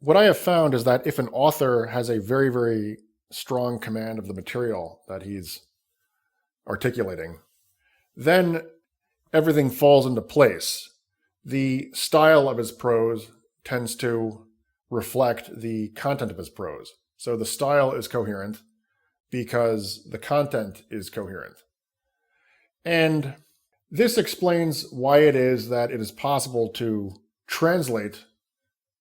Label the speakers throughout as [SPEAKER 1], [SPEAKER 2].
[SPEAKER 1] what I have found is that if an author has a very, very strong command of the material that he's articulating, then everything falls into place. The style of his prose tends to reflect the content of his prose. So the style is coherent because the content is coherent. And this explains why it is that it is possible to translate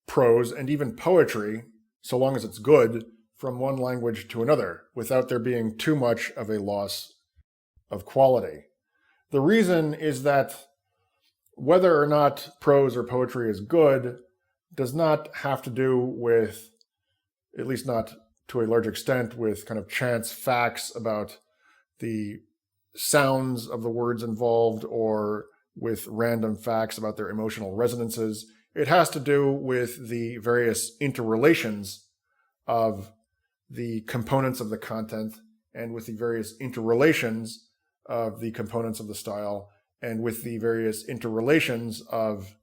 [SPEAKER 1] prose and even poetry, so long as it's good, from one language to another without there being too much of a loss of quality. The reason is that whether or not prose or poetry is good does not have to do with, at least not to a large extent, with kind of chance facts about the sounds of the words involved or with random facts about their emotional resonances. It has to do with the various interrelations of the components of the content and with the various interrelations of the components of the style and with the various interrelations of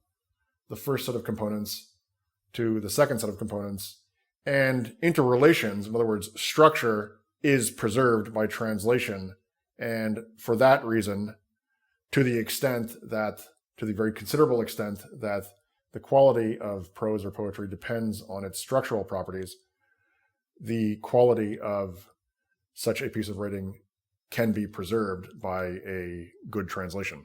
[SPEAKER 1] the first set of components to the second set of components. And interrelations, in other words, structure, is preserved by translation. And for that reason, to the very considerable extent that the quality of prose or poetry depends on its structural properties, the quality of such a piece of writing can be preserved by a good translation.